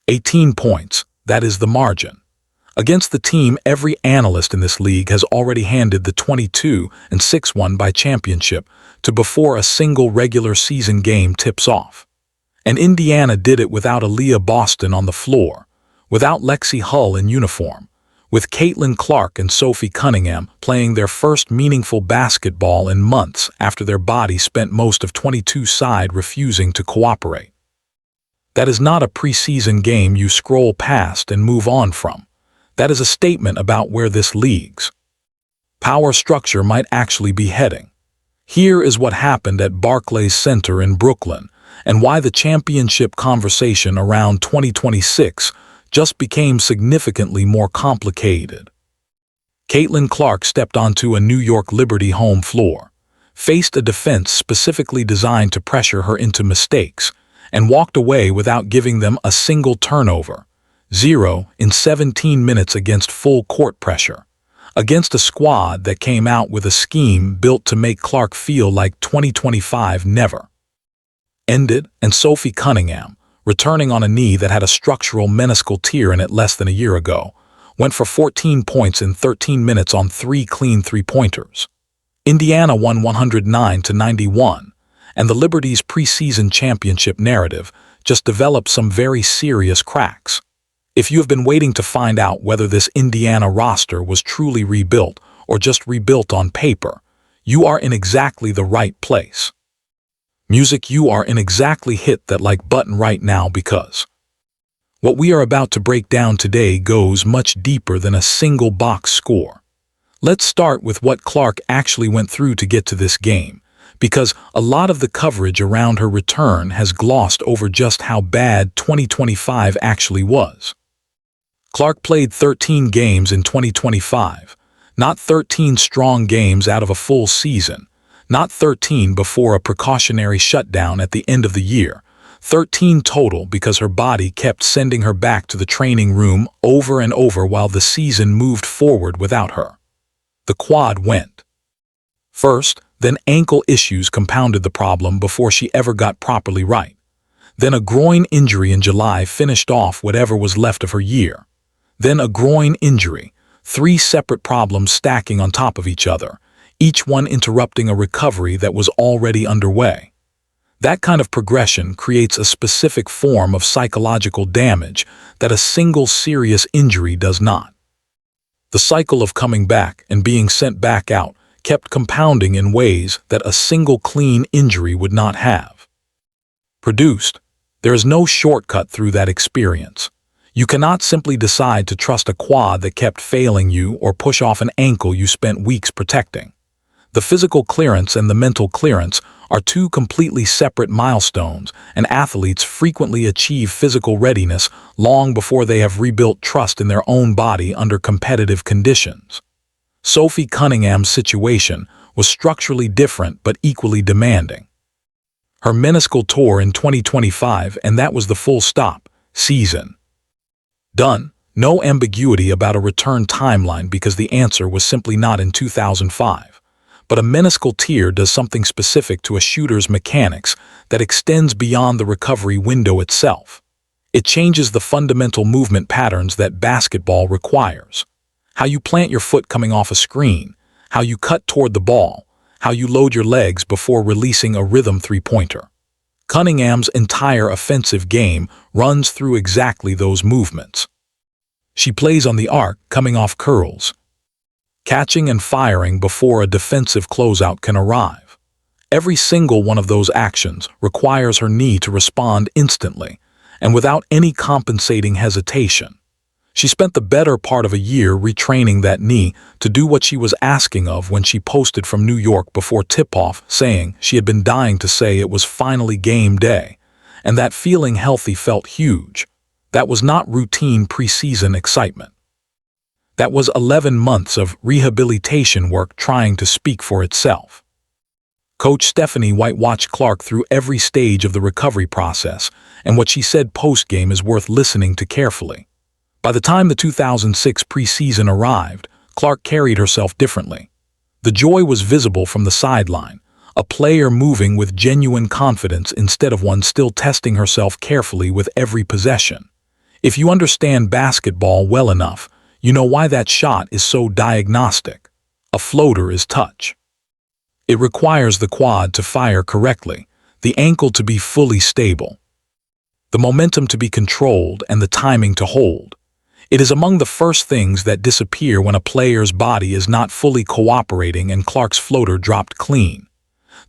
18 points, that is the margin. Against the team every analyst in this league has already handed the 22-6 by championship to before a single regular season game tips off. And Indiana did it without Aaliyah Boston on the floor, without Lexi Hull in uniform, with Caitlin Clark and Sophie Cunningham playing their first meaningful basketball in months after their body spent most of 22 side refusing to cooperate. That is not a preseason game you scroll past and move on from. That is a statement about where this league's power structure might actually be heading. Here is what happened at Barclays Center in Brooklyn, and why the championship conversation around 2026 just became significantly more complicated. Caitlin Clark stepped onto a New York Liberty home floor, faced a defense specifically designed to pressure her into mistakes, and walked away without giving them a single turnover. 0 in 17 minutes against full court pressure, against a squad that came out with a scheme built to make Clark feel like 2025 never ended, and Sophie Cunningham, returning on a knee that had a structural meniscal tear in it less than a year ago, went for 14 points in 13 minutes on 3 clean three-pointers. Indiana won 109-91, and the Liberty's preseason championship narrative just developed some very serious cracks. If you have been waiting to find out whether this Indiana roster was truly rebuilt or just rebuilt on paper, you are in exactly the right place. Music, you are in exactly hit that like button right now, because what we are about to break down today goes much deeper than a single box score. Let's start with what Clark actually went through to get to this game, because a lot of the coverage around her return has glossed over just how bad 2025 actually was. Clark played 13 games in 2025, not 13 strong games out of a full season, not 13 before a precautionary shutdown at the end of the year, 13 total because her body kept sending her back to the training room over and over while the season moved forward without her. The quad went first, then ankle issues compounded the problem before she ever got properly right. Then a groin injury in July finished off whatever was left of her year. Then a groin injury, 3 separate problems stacking on top of each other, each one interrupting a recovery that was already underway. That kind of progression creates a specific form of psychological damage that a single serious injury does not. The cycle of coming back and being sent back out kept compounding in ways that a single clean injury would not have produced. There is no shortcut through that experience. You cannot simply decide to trust a quad that kept failing you or push off an ankle you spent weeks protecting. The physical clearance and the mental clearance are 2 completely separate milestones, and athletes frequently achieve physical readiness long before they have rebuilt trust in their own body under competitive conditions. Sophie Cunningham's situation was structurally different but equally demanding. Her meniscal tore in 2025, and that was the full stop. Season done. No ambiguity about a return timeline, because the answer was simply not in 2005. But a meniscal tear does something specific to a shooter's mechanics that extends beyond the recovery window itself. It changes the fundamental movement patterns that basketball requires. How you plant your foot coming off a screen, how you cut toward the ball, how you load your legs before releasing a rhythm three-pointer. Cunningham's entire offensive game runs through exactly those movements. She plays on the arc, coming off curls, catching and firing before a defensive closeout can arrive. Every single one of those actions requires her knee to respond instantly, and without any compensating hesitation. She spent the better part of a year retraining that knee to do what she was asking of when she posted from New York before tip-off, saying she had been dying to say it was finally game day, and that feeling healthy felt huge. That was not routine preseason excitement. That was 11 months of rehabilitation work trying to speak for itself. Coach Stephanie White watched Clark through every stage of the recovery process, and what she said post-game is worth listening to carefully. By the time the 2006 preseason arrived, Clark carried herself differently. The joy was visible from the sideline, a player moving with genuine confidence instead of one still testing herself carefully with every possession. If you understand basketball well enough, you know why that shot is so diagnostic. A floater is touch. It requires the quad to fire correctly, the ankle to be fully stable, the momentum to be controlled, and the timing to hold. It is among the first things that disappear when a player's body is not fully cooperating, and Clark's floater dropped clean.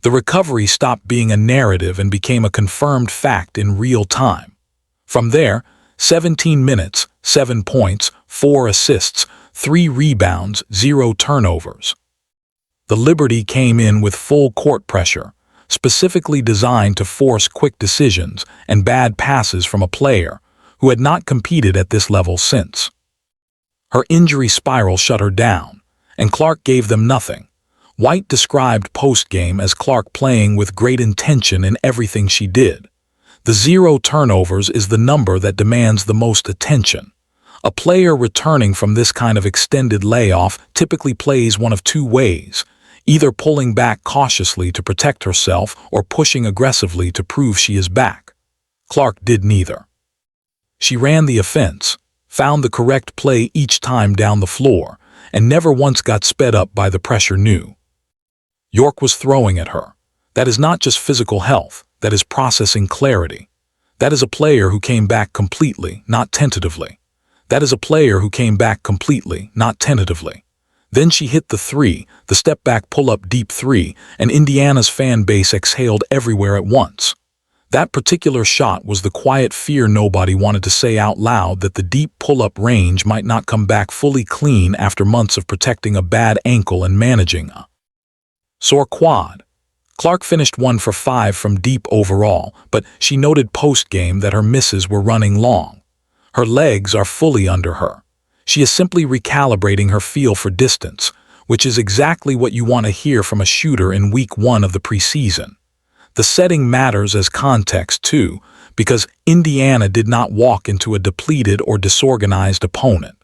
The recovery stopped being a narrative and became a confirmed fact in real time. From there, 17 minutes, 7 points, 4 assists, 3 rebounds, 0 turnovers. The Liberty came in with full court pressure, specifically designed to force quick decisions and bad passes from a player who had not competed at this level since. Her injury spiral shut her down, and Clark gave them nothing. White described post-game as Clark playing with great intention in everything she did. The 0 turnovers is the number that demands the most attention. A player returning from this kind of extended layoff typically plays one of two ways, either pulling back cautiously to protect herself or pushing aggressively to prove she is back. Clark did neither. She ran the offense, found the correct play each time down the floor, and never once got sped up by the pressure new. York was throwing at her. That is not just physical health, that is processing clarity. That is a player who came back completely, not tentatively. That is a player who came back completely, not tentatively. Then she hit the 3, the step-back pull-up deep 3, and Indiana's fan base exhaled everywhere at once. That particular shot was the quiet fear nobody wanted to say out loud, that the deep pull-up range might not come back fully clean after months of protecting a bad ankle and managing a sore quad. Clark finished 1 for 5 from deep overall, but she noted post-game that her misses were running long. Her legs are fully under her. She is simply recalibrating her feel for distance, which is exactly what you want to hear from a shooter in week 1 of the preseason. The setting matters as context too, because Indiana did not walk into a depleted or disorganized opponent.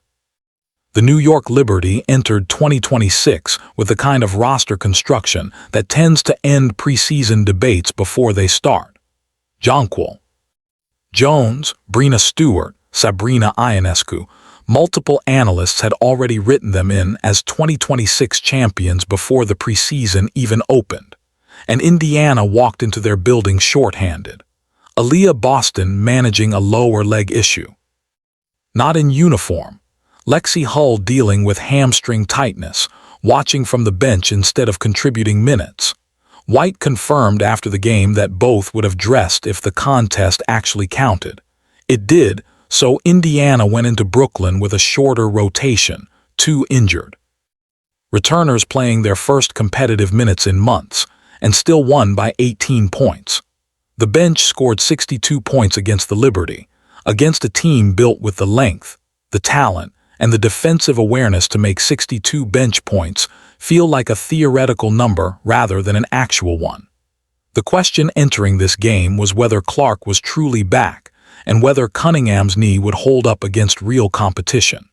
The New York Liberty entered 2026 with the kind of roster construction that tends to end preseason debates before they start. Jonquil, Jones, Breanna Stewart, Sabrina Ionescu. Multiple analysts had already written them in as 2026 champions before the preseason even opened, and Indiana walked into their building shorthanded. Aaliyah Boston managing a lower leg issue. Not in uniform. Lexi Hull dealing with hamstring tightness, watching from the bench instead of contributing minutes. White confirmed after the game that both would have dressed if the contest actually counted. It did, so Indiana went into Brooklyn with a shorter rotation, 2 injured. Returners playing their first competitive minutes in months, and still won by 18 points. The bench scored 62 points against the Liberty, against a team built with the length, the talent, and the defensive awareness to make 62 bench points feel like a theoretical number rather than an actual one. The question entering this game was whether Clark was truly back, and whether Cunningham's knee would hold up against real competition.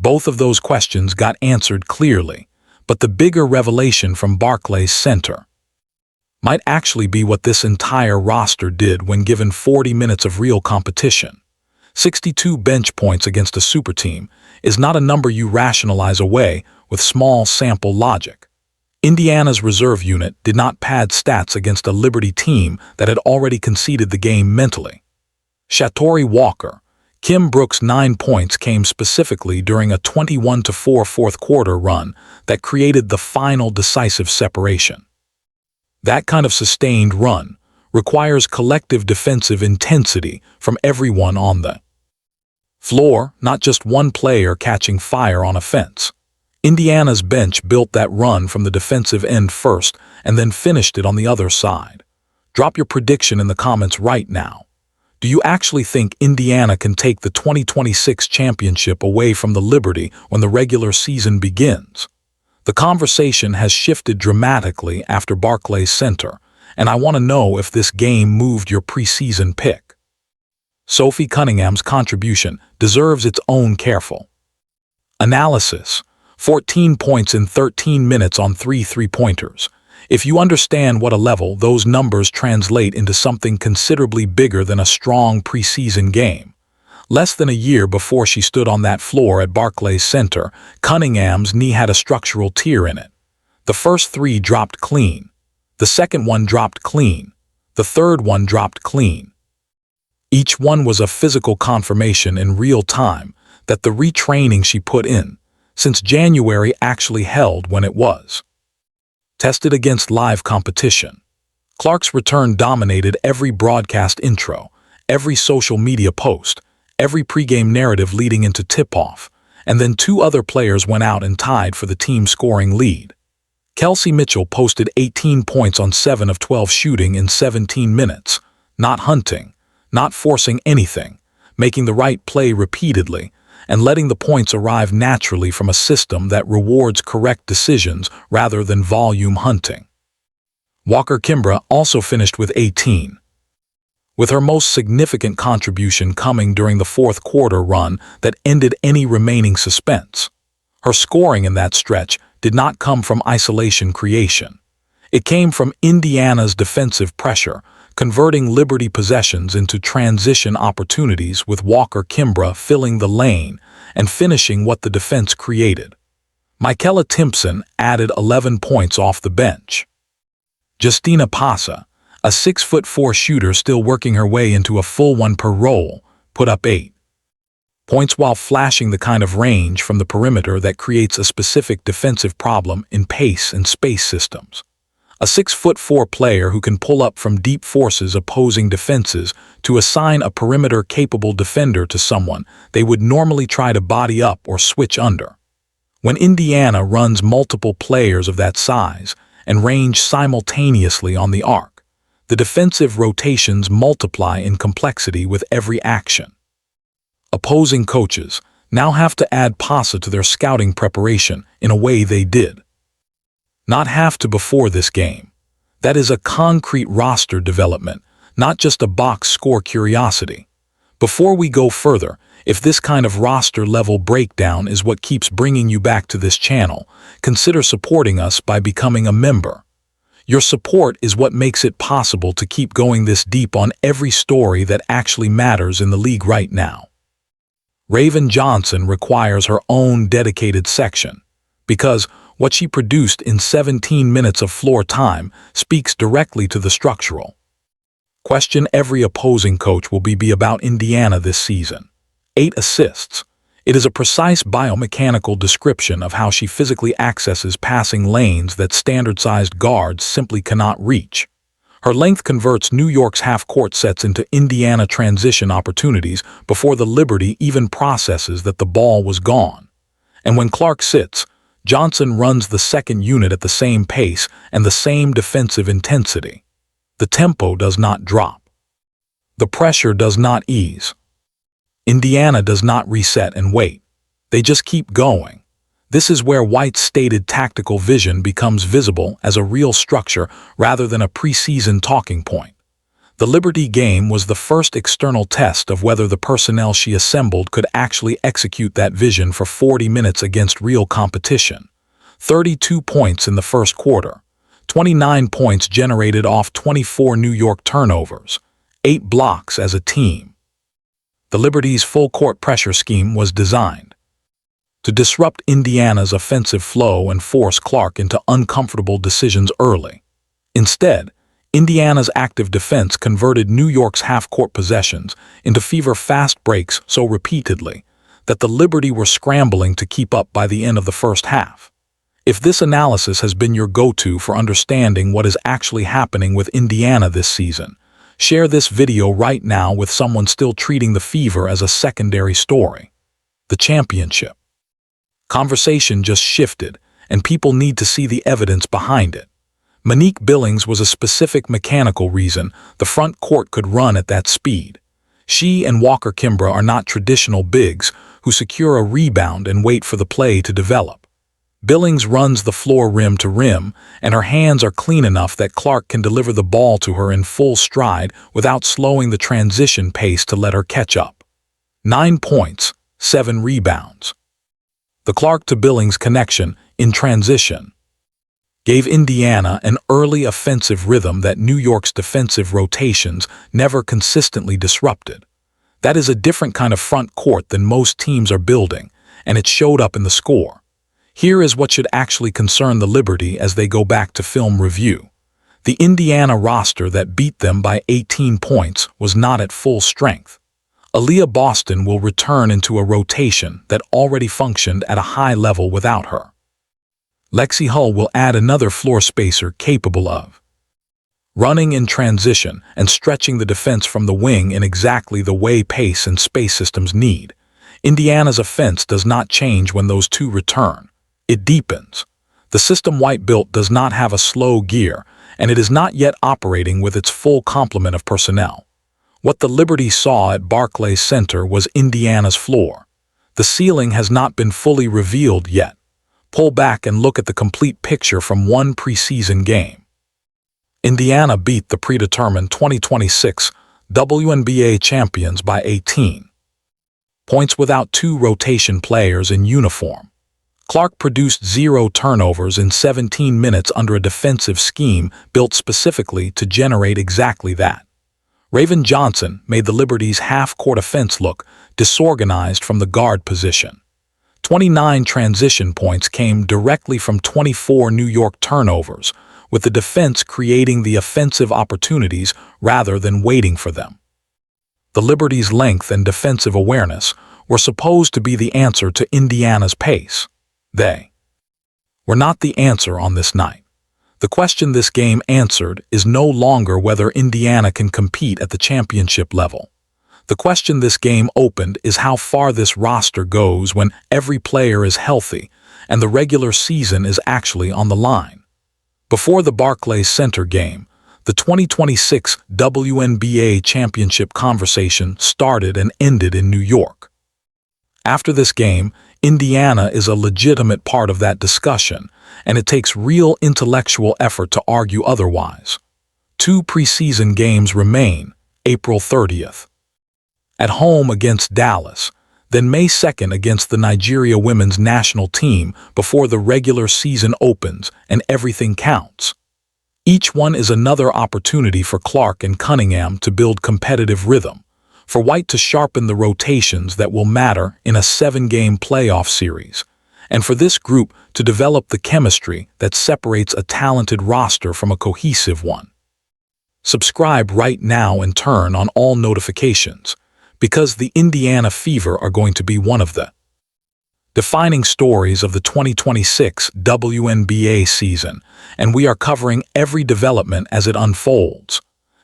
Both of those questions got answered clearly, but the bigger revelation from Barclays Center might actually be what this entire roster did when given 40 minutes of real competition. 62 bench points against a super team is not a number you rationalize away with small sample logic. Indiana's reserve unit did not pad stats against a Liberty team that had already conceded the game mentally. Shatori Walker, Kim Brooks' 9 points came specifically during a 21-4 fourth-quarter run that created the final decisive separation. That kind of sustained run requires collective defensive intensity from everyone on the floor, not just one player catching fire on offense. Indiana's bench built that run from the defensive end first and then finished it on the other side. Drop your prediction in the comments right now. Do you actually think Indiana can take the 2026 championship away from the Liberty when the regular season begins? The conversation has shifted dramatically after Barclays Center, and I want to know if this game moved your preseason pick. Sophie Cunningham's contribution deserves its own careful analysis. 14 points in 13 minutes on 3 three-pointers. If you understand what a level those numbers translate into something considerably bigger than a strong preseason game. Less than a year before she stood on that floor at Barclays Center, Cunningham's knee had a structural tear in it. The first 3 dropped clean. The second one dropped clean. The third one dropped clean. Each one was a physical confirmation in real time that the retraining she put in since January actually held when it was. Tested against live competition, Clark's return dominated every broadcast intro, every social media post, every pregame narrative leading into tip-off, and then 2 other players went out and tied for the team scoring lead. Kelsey Mitchell posted 18 points on 7 of 12 shooting in 17 minutes, not hunting, not forcing anything, making the right play repeatedly, and letting the points arrive naturally from a system that rewards correct decisions rather than volume hunting. Walker Kimbrough also finished with 18, with her most significant contribution coming during the fourth quarter run that ended any remaining suspense. Her scoring in that stretch did not come from isolation creation. It came from Indiana's defensive pressure, converting Liberty possessions into transition opportunities with Walker Kimbrough filling the lane and finishing what the defense created. Michaela Timpson added 11 points off the bench. Justina Pasa, a 6'4" shooter still working her way into a full 1 per roll, put up 8 points while flashing the kind of range from the perimeter that creates a specific defensive problem in pace and space systems. A 6'4" player who can pull up from deep forces opposing defenses to assign a perimeter-capable defender to someone they would normally try to body up or switch under. When Indiana runs multiple players of that size and range simultaneously on the arc, the defensive rotations multiply in complexity with every action. Opposing coaches now have to add Pasa to their scouting preparation in a way they did not have to before this game. That is a concrete roster development, not just a box score curiosity. Before we go further, if this kind of roster-level breakdown is what keeps bringing you back to this channel, consider supporting us by becoming a member. Your support is what makes it possible to keep going this deep on every story that actually matters in the league right now. Raven Johnson requires her own dedicated section, because what she produced in 17 minutes of floor time speaks directly to the structural question every opposing coach will be about Indiana this season. 8 assists. It is a precise biomechanical description of how she physically accesses passing lanes that standard-sized guards simply cannot reach. Her length converts New York's half-court sets into Indiana transition opportunities before the Liberty even processes that the ball was gone. And when Clark sits, Johnson runs the second unit at the same pace and the same defensive intensity. The tempo does not drop. The pressure does not ease. Indiana does not reset and wait. They just keep going. This is where White's stated tactical vision becomes visible as a real structure rather than a preseason talking point. The Liberty game was the first external test of whether the personnel she assembled could actually execute that vision for 40 minutes against real competition. 32 points in the first quarter, 29 points generated off 24 New York turnovers, 8 blocks as a team. The Liberty's full-court pressure scheme was designed to disrupt Indiana's offensive flow and force Clark into uncomfortable decisions early. Instead, Indiana's active defense converted New York's half-court possessions into fever-fast breaks so repeatedly that the Liberty were scrambling to keep up by the end of the first half. If this analysis has been your go-to for understanding what is actually happening with Indiana this season, share this video right now with someone still treating the Fever as a secondary story. The championship conversation just shifted, and people need to see the evidence behind it. Monique Billings was a specific mechanical reason the front court could run at that speed. She and Walker Kimbrough are not traditional bigs who secure a rebound and wait for the play to develop. Billings runs the floor rim to rim, and her hands are clean enough that Clark can deliver the ball to her in full stride without slowing the transition pace to let her catch up. 9 points, 7 rebounds. The Clark to Billings connection in transition gave Indiana an early offensive rhythm that New York's defensive rotations never consistently disrupted. That is a different kind of front court than most teams are building, and it showed up in the score. Here is what should actually concern the Liberty as they go back to film review. The Indiana roster that beat them by 18 points was not at full strength. Aaliyah Boston will return into a rotation that already functioned at a high level without her. Lexi Hull will add another floor spacer capable of running in transition and stretching the defense from the wing in exactly the way pace and space systems need. Indiana's offense does not change when those two return. It deepens. The system White built does not have a slow gear, and it is not yet operating with its full complement of personnel. What the Liberty saw at Barclays Center was Indiana's floor. The ceiling has not been fully revealed yet. Pull back and look at the complete picture from one preseason game. Indiana beat the predetermined 2026 WNBA champions by 18 points without two rotation players in uniform. Clark produced 0 turnovers in 17 minutes under a defensive scheme built specifically to generate exactly that. Raven Johnson made the Liberty's half-court offense look disorganized from the guard position. 29 transition points came directly from 24 New York turnovers, with the defense creating the offensive opportunities rather than waiting for them. The Liberty's length and defensive awareness were supposed to be the answer to Indiana's pace. They were not the answer on this night. The question this game answered is no longer whether Indiana can compete at the championship level. The question this game opened is how far this roster goes when every player is healthy and the regular season is actually on the line. Before the Barclays Center game, the 2026 WNBA championship conversation started and ended in New York. After this game, Indiana is a legitimate part of that discussion, and it takes real intellectual effort to argue otherwise. 2 preseason games remain, April 30th. At home against Dallas, then May 2nd against the Nigeria women's national team before the regular season opens and everything counts. Each one is another opportunity for Clark and Cunningham to build competitive rhythm, for White to sharpen the rotations that will matter in a 7-game playoff series, and for this group to develop the chemistry that separates a talented roster from a cohesive one. Subscribe right now and turn on all notifications, because the Indiana Fever are going to be one of the defining stories of the 2026 WNBA season, and we are covering every development as it unfolds.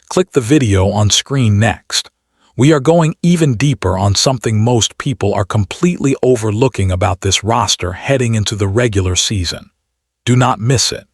Click the video on screen next. We are going even deeper on something most people are completely overlooking about this roster heading into the regular season. Do not miss it.